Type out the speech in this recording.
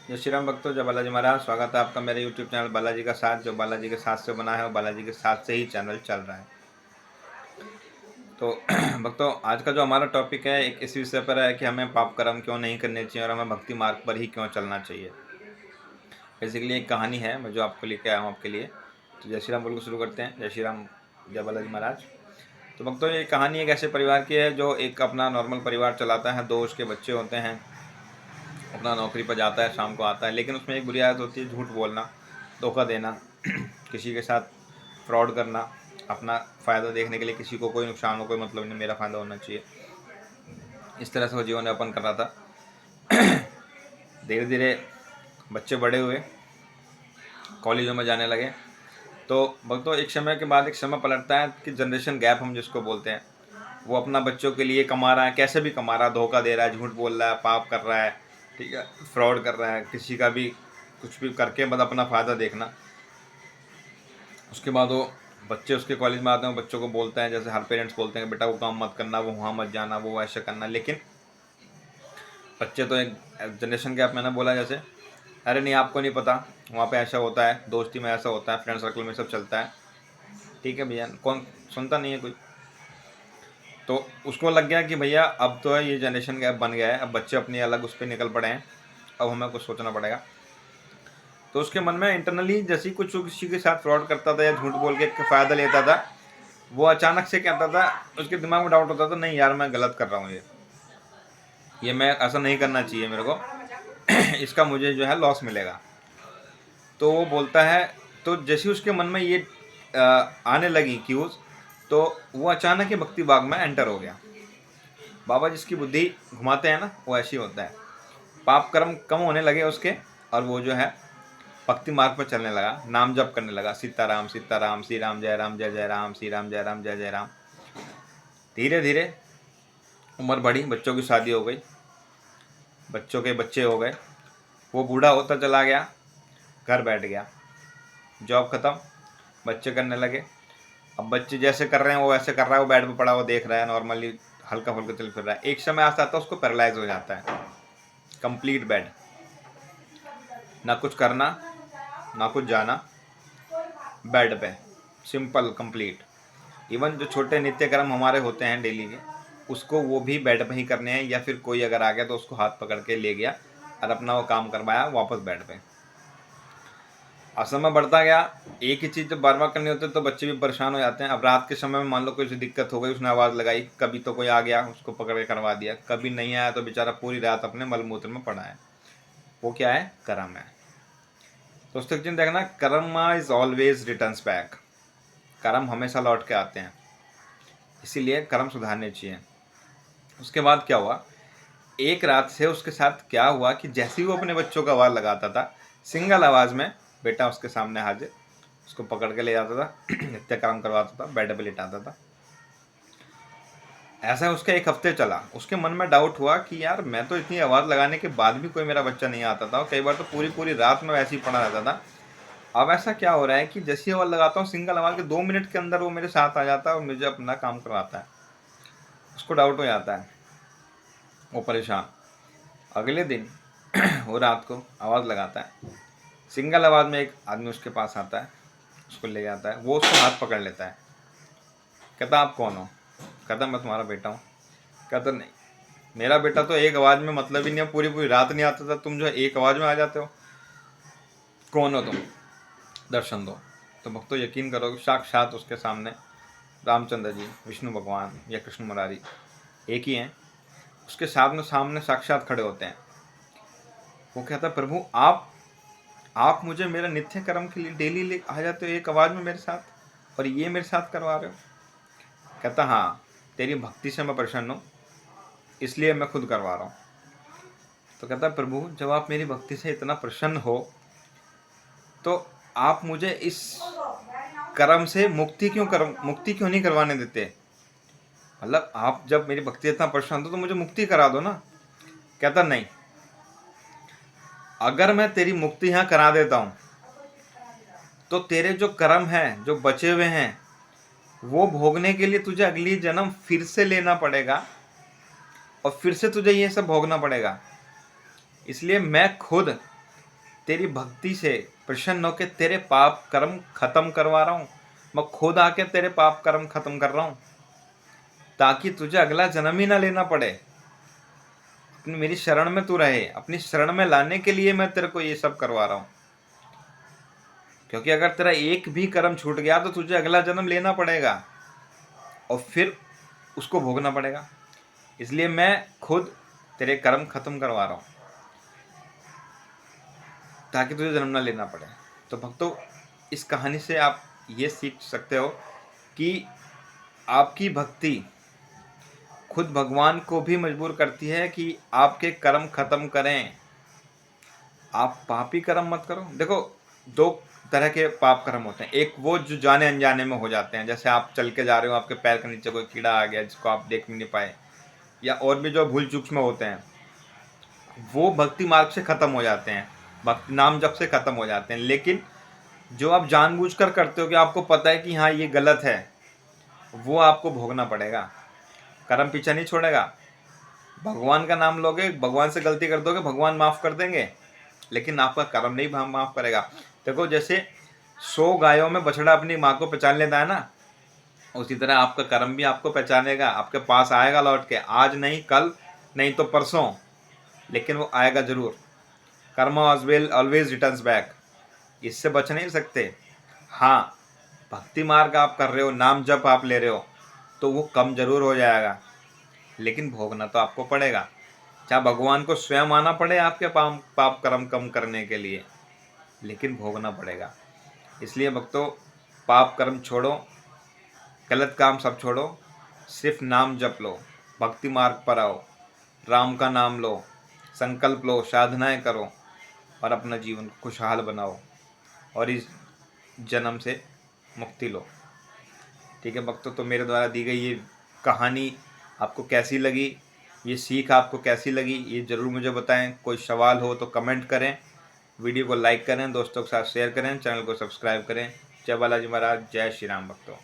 जय श्री राम भक्तों, जय बालाजी महाराज। स्वागत है आपका मेरे यूट्यूब चैनल बालाजी का साथ, जो बालाजी के साथ से बना है और बालाजी के साथ से ही चैनल चल रहा है। तो भक्तों, आज का जो हमारा टॉपिक है एक इस विषय पर है कि हमें पाप कर्म क्यों नहीं करने चाहिए और हमें भक्ति मार्ग पर ही क्यों चलना चाहिए। बेसिकली एक कहानी है मैं जो आपको लेके आया हूँ आपके लिए। तो जय श्री राम बोल के शुरू करते हैं। जय श्री राम, जय बालाजी महाराज। तो भक्तों, ये कहानी एक ऐसे परिवार की है जो एक अपना नॉर्मल परिवार चलाता है। दो उसके बच्चे होते हैं, अपना नौकरी पर जाता है, शाम को आता है। लेकिन उसमें एक बुरी आदत होती है, झूठ बोलना, धोखा देना, किसी के साथ फ्रॉड करना, अपना फ़ायदा देखने के लिए किसी को कोई नुकसान हो, कोई मतलब नहीं, मेरा फ़ायदा होना चाहिए। इस तरह से वो जीवन यापन कर रहा था। धीरे धीरे बच्चे बड़े हुए, कॉलेजों में जाने लगे। तो भक्तों, एक समय के बाद एक समय पलटता है कि जनरेशन गैप हम जिसको बोलते हैं। वो अपना बच्चों के लिए कमा रहा है, कैसे भी कमा रहा है, धोखा दे रहा है, झूठ बोल रहा है, पाप कर रहा है, ठीक है, फ्रॉड कर रहा है, किसी का भी कुछ भी करके मतलब अपना फ़ायदा देखना। उसके बाद वो बच्चे उसके कॉलेज में आते हैं, बच्चों को बोलते हैं, जैसे हर पेरेंट्स बोलते हैं, बेटा वो काम मत करना, वो वहाँ मत जाना, वो ऐसे करना। लेकिन बच्चे तो एक जनरेशन गैप मैंने बोला जैसे, अरे नहीं आपको नहीं पता, वहाँ पे ऐसा होता है, दोस्ती में ऐसा होता है, फ्रेंड सर्कल में सब चलता है। ठीक है भैया, कौन सुनता नहीं है कोई। तो उसको लग गया कि भैया अब तो है ये जनरेशन गैप बन गया है, अब बच्चे अपनी अलग उस पर निकल पड़े हैं, अब हमें कुछ सोचना पड़ेगा। तो उसके मन में इंटरनली जैसे ही कुछ किसी के साथ फ्रॉड करता था या झूठ बोल के फ़ायदा लेता था, वो अचानक से क्या आता था, उसके दिमाग में डाउट होता था, नहीं यार मैं गलत कर रहा हूँ, ये मैं ऐसा नहीं करना चाहिए मेरे को। इसका मुझे जो है लॉस मिलेगा। तो वो बोलता है, तो जैसे उसके मन में ये आने लगी क्यूज, तो वो अचानक ही भक्ति बाग में एंटर हो गया। बाबा जिसकी बुद्धि घुमाते हैं ना, वो ऐसी होता है। पाप कर्म कम होने लगे उसके, और वो जो है भक्ति मार्ग पर चलने लगा, नाम जप करने लगा, सीताराम सीताराम, श्री राम जय जय राम, श्री राम जय राम। धीरे धीरे उम्र बढ़ी, बच्चों की शादी हो गई, बच्चों के बच्चे हो गए, वो बूढ़ा होता चला गया, घर बैठ गया, जॉब ख़त्म, बच्चे करने लगे। अब बच्चे जैसे कर रहे हैं वो ऐसे कर रहा है, वो बेड पे पड़ा, वो देख रहा है, नॉर्मली हल्का फुल्का चल फिर रहा है। एक समय ऐसा आता है उसको पैरालाइज हो जाता है, कंप्लीट बेड, ना कुछ करना ना कुछ जाना, बेड पे, सिंपल कंप्लीट। इवन जो छोटे नित्य कर्म हमारे होते हैं डेली के, उसको वो भी बेड पे ही करने हैं, या फिर कोई अगर आ गया तो उसको हाथ पकड़ के ले गया और अपना वो काम करवाया, वापस बेड पे। अब समय बढ़ता गया, एक ही चीज़ जब बार बार करनी होती है तो बच्चे भी परेशान हो जाते हैं। अब रात के समय में मान लो कोई सी दिक्कत हो गई, उसने आवाज़ लगाई, कभी तो कोई आ गया उसको पकड़ के करवा दिया, कभी नहीं आया तो बेचारा पूरी रात अपने मलमूत्र में पड़ा है। वो क्या है? कर्म है। तो उस तक देखना, कर्म इज ऑलवेज रिटर्न्स बैक। कर्म हमेशा लौट के आते हैं, इसीलिए कर्म सुधारने चाहिए। उसके बाद क्या हुआ, एक रात से उसके साथ क्या हुआ कि जैसे ही वो अपने बच्चों का आवाज़ लगाता था, सिंगल आवाज़ में बेटा उसके सामने हाजिर, उसको पकड़ के ले जाता था, नित्य काम करवाता था, बेड पे लिटाता था। ऐसा उसका एक हफ्ते चला। उसके मन में डाउट हुआ कि यार मैं तो इतनी आवाज़ लगाने के बाद भी कोई मेरा बच्चा नहीं आता था, और कई बार तो पूरी पूरी रात में वैसे ही पड़ा रहता था। अब ऐसा क्या हो रहा है कि जैसे ही आवाज़ लगाता हूँ, सिंगल आवाज़ के 2 मिनट के अंदर वो मेरे साथ आ जाता है और मुझे अपना काम करवाता है। उसको डाउट हो जाता है, वो परेशान। अगले दिन वो रात को आवाज़ लगाता है, सिंगल आवाज़ में एक आदमी उसके पास आता है, उसको ले जाता है, वो उसको हाथ पकड़ लेता है, कहता आप कौन हो? कहता मैं तुम्हारा बेटा हूँ। कहता नहीं, मेरा बेटा तो एक आवाज़ में मतलब ही नहीं है, पूरी पूरी रात नहीं आता था, तुम जो है एक आवाज़ में आ जाते हो, कौन हो तुम? दर्शन दो। तो भक्तों यकीन करो कि साक्षात उसके सामने रामचंद्र जी, विष्णु भगवान या कृष्ण मुरारी एक ही हैं, उसके सामने साक्षात खड़े होते हैं। वो कहता प्रभु आप मुझे मेरा नित्य कर्म के लिए डेली ले आ जाते हो एक आवाज़ में मेरे साथ, और ये मेरे साथ करवा रहे हो? कहता हाँ, तेरी भक्ति से मैं प्रसन्न हूँ, इसलिए मैं खुद करवा रहा हूँ। तो कहता प्रभु जब आप मेरी भक्ति से इतना प्रसन्न हो, तो आप मुझे इस कर्म से मुक्ति क्यों नहीं करवाने देते? मतलब आप जब मेरी भक्ति इतना प्रसन्न हो तो मुझे मुक्ति करा दो ना। कहता नहीं, अगर मैं तेरी मुक्ति यहाँ करा देता हूँ तो तेरे जो कर्म हैं जो बचे हुए हैं, वो भोगने के लिए तुझे अगली जन्म फिर से लेना पड़ेगा, और फिर से तुझे ये सब भोगना पड़ेगा। इसलिए मैं खुद तेरी भक्ति से प्रसन्न होकर तेरे पाप कर्म खत्म करवा रहा हूँ। मैं खुद आके तेरे पाप कर्म खत्म कर रहा हूँ, ताकि तुझे अगला जन्म ही ना लेना पड़े। अपनी मेरी शरण में तू रहे, अपनी शरण में लाने के लिए मैं तेरे को ये सब करवा रहा हूँ। क्योंकि अगर तेरा एक भी कर्म छूट गया तो तुझे अगला जन्म लेना पड़ेगा और फिर उसको भोगना पड़ेगा। इसलिए मैं खुद तेरे कर्म खत्म करवा रहा हूँ, ताकि तुझे जन्म ना लेना पड़े। तो भक्तों, इस कहानी से आप ये सीख सकते हो कि आपकी भक्ति खुद भगवान को भी मजबूर करती है कि आपके कर्म खत्म करें। आप पापी कर्म मत करो। देखो, दो तरह के पाप कर्म होते हैं। एक वो जो जाने अनजाने में हो जाते हैं, जैसे आप चल के जा रहे हो, आपके पैर के नीचे कोई कीड़ा आ गया जिसको आप देख भी नहीं पाए, या और भी जो भूल चूक में होते हैं, वो भक्ति मार्ग से खत्म हो जाते हैं, भक्ति नाम जप से खत्म हो जाते हैं। लेकिन जो आप जानबूझकर करते हो कि आपको पता है कि हाँ ये गलत है, वो आपको भोगना पड़ेगा। कर्म पीछा नहीं छोड़ेगा। भगवान का नाम लोगे, भगवान से गलती कर दोगे, भगवान माफ़ कर देंगे, लेकिन आपका कर्म नहीं माफ़ करेगा। देखो, जैसे 100 गायों में बछड़ा अपनी माँ को पहचान लेता है ना, उसी तरह आपका कर्म भी आपको पहचानेगा, आपके पास आएगा लौट के। आज नहीं, कल नहीं तो परसों, लेकिन वो आएगा जरूर। कर्म ऑलवेज रिटर्न्स बैक। इससे बच नहीं सकते। हाँ, भक्ति मार्ग आप कर रहे हो, नाम जप आप ले रहे हो, तो वो कम जरूर हो जाएगा, लेकिन भोगना तो आपको पड़ेगा। चाहे भगवान को स्वयं आना पड़े आपके पाप कर्म कम करने के लिए, लेकिन भोगना पड़ेगा। इसलिए भक्तों, पाप कर्म छोड़ो, गलत काम सब छोड़ो, सिर्फ नाम जप लो, भक्ति मार्ग पर आओ, राम का नाम लो, संकल्प लो, साधनाएं करो और अपना जीवन खुशहाल बनाओ और इस जन्म से मुक्ति लो। ठीक है भक्तों, तो मेरे द्वारा दी गई ये कहानी आपको कैसी लगी, ये सीख आपको कैसी लगी, ये ज़रूर मुझे बताएं। कोई सवाल हो तो कमेंट करें, वीडियो को लाइक करें, दोस्तों के साथ शेयर करें, चैनल को सब्सक्राइब करें। जय बालाजी महाराज, जय श्री राम भक्तों।